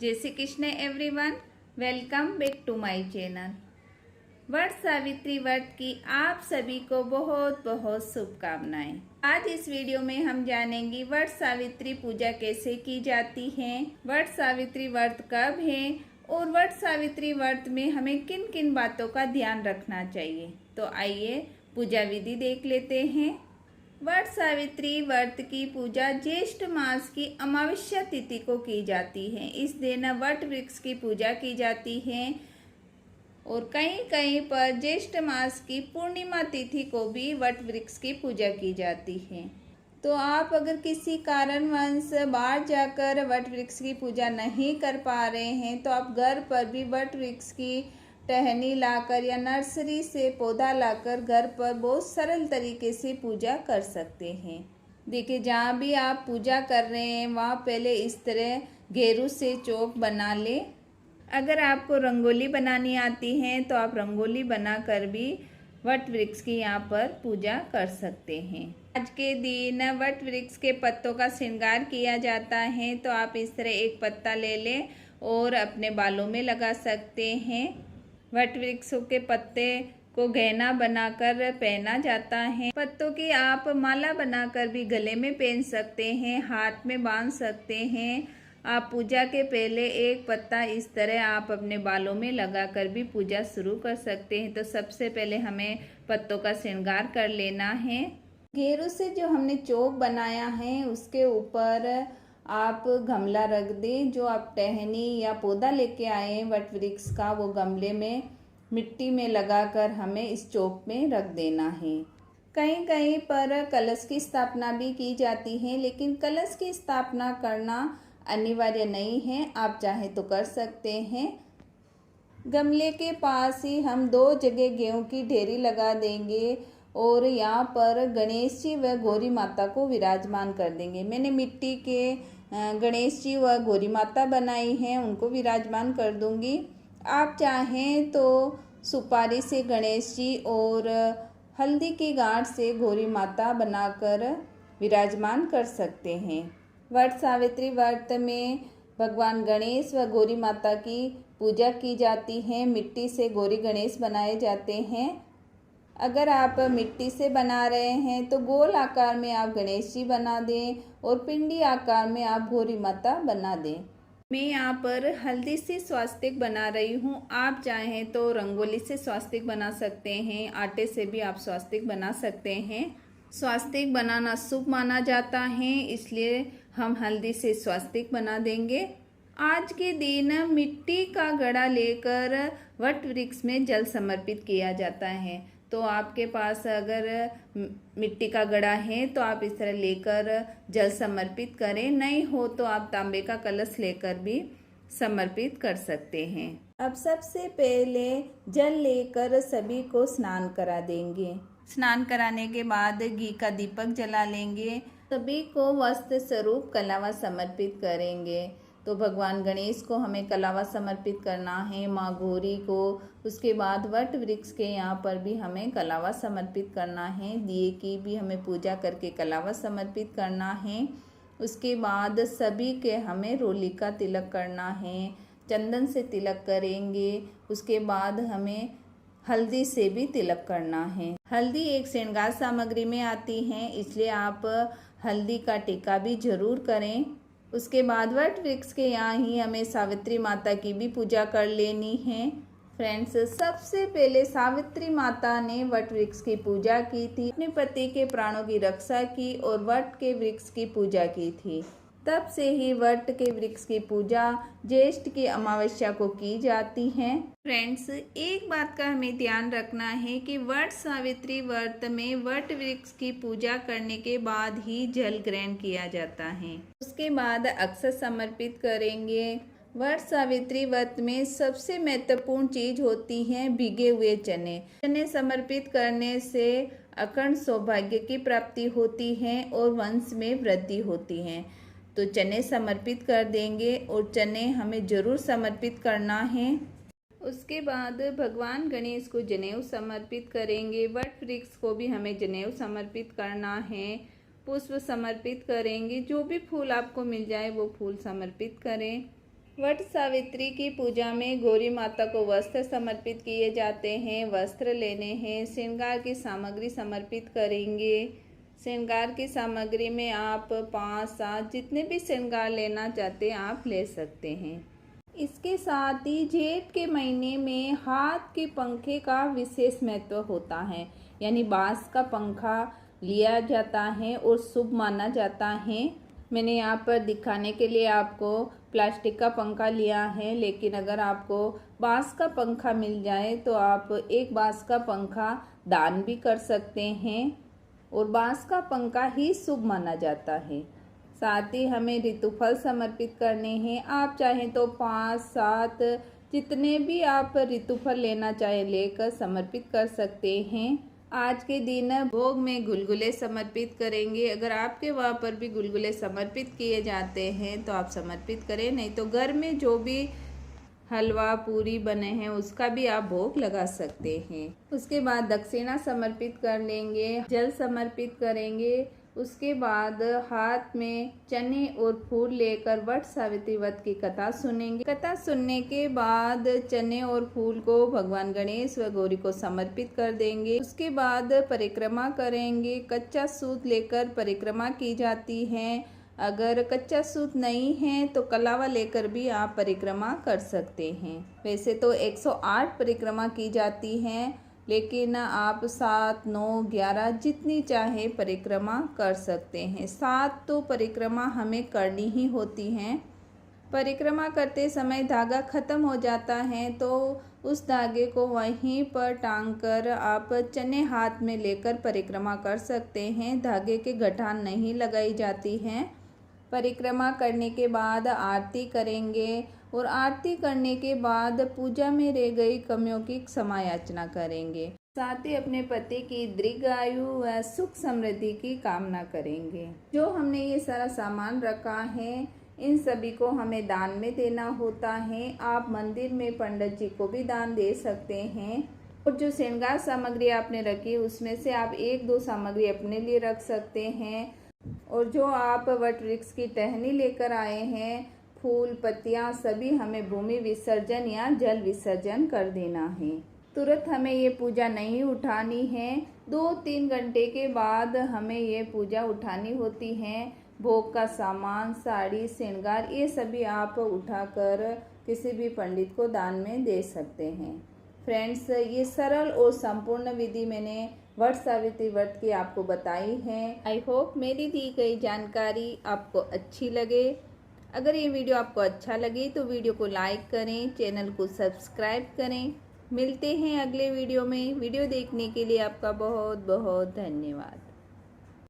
जय Shri Krishna everyone, welcome back to my channel. Vat Savitri व्रत की आप सभी को बहुत बहुत शुभकामनाएं। आज इस वीडियो में हम जानेंगे वट सावित्री पूजा कैसे की जाती है, वट सावित्री व्रत कब है और वट सावित्री व्रत में हमें किन किन बातों का ध्यान रखना चाहिए। तो आइए पूजा विधि देख लेते हैं। वट सावित्री व्रत की पूजा ज्येष्ठ मास की अमावस्या तिथि को की जाती है। इस दिन वट वृक्ष की पूजा की जाती है और कहीं कहीं पर ज्येष्ठ मास की पूर्णिमा तिथि को भी वट वृक्ष की पूजा की जाती है। तो आप अगर किसी कारणवश बाहर जाकर वट वृक्ष की पूजा नहीं कर पा रहे हैं तो आप घर पर भी वट वृक्ष की टहनी लाकर या नर्सरी से पौधा लाकर घर पर बहुत सरल तरीके से पूजा कर सकते हैं। देखिए, जहाँ भी आप पूजा कर रहे हैं वहाँ पहले इस तरह घेरू से चौक बना लें। अगर आपको रंगोली बनानी आती है तो आप रंगोली बनाकर भी वट वृक्ष की यहाँ पर पूजा कर सकते हैं। आज के दिन वट वृक्ष के पत्तों का श्रृंगार किया जाता है, तो आप इस तरह एक पत्ता ले लें और अपने बालों में लगा सकते हैं। वट वृक्षों के पत्ते को गहना बनाकर पहना जाता है। पत्तों की आप माला बनाकर भी गले में पहन सकते हैं, हाथ में बांध सकते हैं। आप पूजा के पहले एक पत्ता इस तरह आप अपने बालों में लगाकर भी पूजा शुरू कर सकते हैं। तो सबसे पहले हमें पत्तों का श्रृंगार कर लेना है। घेरू से जो हमने चौक बनाया है उसके ऊपर आप गमला रख दें। जो आप टहनी या पौधा लेके आए हैं वट वृक्ष का, वो गमले में मिट्टी में लगाकर हमें इस चौक में रख देना है। कहीं कहीं पर कलश की स्थापना भी की जाती है, लेकिन कलश की स्थापना करना अनिवार्य नहीं है, आप चाहे तो कर सकते हैं। गमले के पास ही हम 2 जगह गेहूं की ढेरी लगा देंगे और यहाँ पर गणेश जी व गौरी माता को विराजमान कर देंगे। मैंने मिट्टी के गणेश जी व गौरी माता बनाई हैं, उनको विराजमान कर दूंगी। आप चाहें तो सुपारी से गणेश जी और हल्दी की गांठ से गौरी माता बनाकर विराजमान कर सकते हैं। वट सावित्री व्रत में भगवान गणेश व गौरी माता की पूजा की जाती है। मिट्टी से गौरी गणेश बनाए जाते हैं। अगर आप मिट्टी से बना रहे हैं तो गोल आकार में आप गणेश जी बना दें और पिंडी आकार में आप गौरी माता बना दें। मैं यहाँ पर हल्दी से स्वास्तिक बना रही हूँ। आप चाहें तो रंगोली से स्वास्तिक बना सकते हैं, आटे से भी आप स्वास्तिक बना सकते हैं। स्वास्तिक बनाना शुभ माना जाता है, इसलिए हम हल्दी से स्वास्तिक बना देंगे। आज के दिन मिट्टी का घड़ा लेकर वट वृक्ष में जल समर्पित किया जाता है। तो आपके पास अगर मिट्टी का घड़ा है तो आप इस तरह लेकर जल समर्पित करें, नहीं हो तो आप तांबे का कलश लेकर भी समर्पित कर सकते हैं। अब सबसे पहले जल लेकर सभी को स्नान करा देंगे। स्नान कराने के बाद घी का दीपक जला लेंगे। सभी को वस्त्र स्वरूप कलावा समर्पित करेंगे। तो भगवान गणेश को हमें कलावा समर्पित करना है, माँ गौरी को, उसके बाद वट वृक्ष के यहाँ पर भी हमें कलावा समर्पित करना है। दिए की भी हमें पूजा करके कलावा समर्पित करना है। उसके बाद सभी के हमें रोली का तिलक करना है, चंदन से तिलक करेंगे। उसके बाद हमें हल्दी से भी तिलक करना है। हल्दी एक श्रृंगार सामग्री में आती है, इसलिए आप हल्दी का टीका भी जरूर करें। उसके बाद वट वृक्ष के यहाँ ही हमें सावित्री माता की भी पूजा कर लेनी है। फ्रेंड्स, सबसे पहले सावित्री माता ने वट वृक्ष की पूजा की थी, अपने पति के प्राणों की रक्षा की और वट के वृक्ष की पूजा की थी। तब से ही वट के वृक्ष की पूजा ज्येष्ठ की अमावस्या को की जाती है। फ्रेंड्स, एक बात का हमें ध्यान रखना है कि वट सावित्री व्रत में वट वृक्ष की पूजा करने के बाद ही जल ग्रहण किया जाता है। उसके बाद अक्षत समर्पित करेंगे। वट सावित्री व्रत में सबसे महत्वपूर्ण चीज होती है भीगे हुए चने। चने समर्पित करने से अखंड सौभाग्य की प्राप्ति होती है और वंश में वृद्धि होती है। तो चने समर्पित कर देंगे और चने हमें जरूर समर्पित करना है। उसके बाद भगवान गणेश को जनेऊ समर्पित करेंगे। वट वृक्ष को भी हमें जनेऊ समर्पित करना है। पुष्प समर्पित करेंगे। जो भी फूल आपको मिल जाए वो फूल समर्पित करें। वट सावित्री की पूजा में गौरी माता को वस्त्र समर्पित किए जाते हैं। वस्त्र लेने हैं, श्रृंगार की सामग्री समर्पित करेंगे। श्रृंगार की सामग्री में आप 5-7 जितने भी श्रृंगार लेना चाहते हैं आप ले सकते हैं। इसके साथ ही जेठ के महीने में हाथ के पंखे का विशेष महत्व होता है, यानी बांस का पंखा लिया जाता है और शुभ माना जाता है। मैंने यहाँ पर दिखाने के लिए आपको प्लास्टिक का पंखा लिया है, लेकिन अगर आपको बांस का पंखा मिल जाए तो आप एक बांस का पंखा दान भी कर सकते हैं और बांस का पंखा ही शुभ माना जाता है। साथ ही हमें ऋतुफल समर्पित करने हैं। आप चाहें तो 5-7 जितने भी आप ऋतुफल लेना चाहें लेकर समर्पित कर सकते हैं। आज के दिन भोग में गुलगुले समर्पित करेंगे। अगर आपके वहाँ पर भी गुलगुले समर्पित किए जाते हैं तो आप समर्पित करें, नहीं तो घर में जो भी हलवा पूरी बने हैं उसका भी आप भोग लगा सकते हैं। उसके बाद दक्षिणा समर्पित कर लेंगे, जल समर्पित करेंगे। उसके बाद हाथ में चने और फूल लेकर वट सावित्री व्रत की कथा सुनेंगे। कथा सुनने के बाद चने और फूल को भगवान गणेश व गौरी को समर्पित कर देंगे। उसके बाद परिक्रमा करेंगे। कच्चा सूत लेकर परिक्रमा की जाती है। अगर कच्चा सूत नहीं है तो कलावा लेकर भी आप परिक्रमा कर सकते हैं। वैसे तो 108 परिक्रमा की जाती हैं, लेकिन आप 7, 9, 11 जितनी चाहे परिक्रमा कर सकते हैं। 7 तो परिक्रमा हमें करनी ही होती हैं। परिक्रमा करते समय धागा ख़त्म हो जाता है तो उस धागे को वहीं पर टांग कर आप चने हाथ में लेकर परिक्रमा कर सकते हैं। धागे के गठान नहीं लगाई जाती हैं। परिक्रमा करने के बाद आरती करेंगे और आरती करने के बाद पूजा में रह गई कमियों की क्षमा याचना करेंगे। साथ ही अपने पति की दीर्घायु व सुख समृद्धि की कामना करेंगे। जो हमने ये सारा सामान रखा है इन सभी को हमें दान में देना होता है। आप मंदिर में पंडित जी को भी दान दे सकते हैं। और जो श्रृंगार सामग्री आपने रखी उसमें से आप 1-2 सामग्री अपने लिए रख सकते हैं। और जो आप वट वृक्ष की टहनी लेकर आए हैं, फूल पत्तियां सभी हमें भूमि विसर्जन या जल विसर्जन कर देना है। तुरंत हमें ये पूजा नहीं उठानी है। 2-3 घंटे के बाद हमें ये पूजा उठानी होती है। भोग का सामान, साड़ी, श्रृंगार ये सभी आप उठाकर किसी भी पंडित को दान में दे सकते हैं। फ्रेंड्स, ये सरल और संपूर्ण विधि मैंने वट सावित्री व्रत की आपको बताई है। आई होप मेरी दी गई जानकारी आपको अच्छी लगे। अगर ये वीडियो आपको अच्छा लगे तो वीडियो को लाइक करें, चैनल को सब्सक्राइब करें। मिलते हैं अगले वीडियो में। वीडियो देखने के लिए आपका बहुत बहुत धन्यवाद।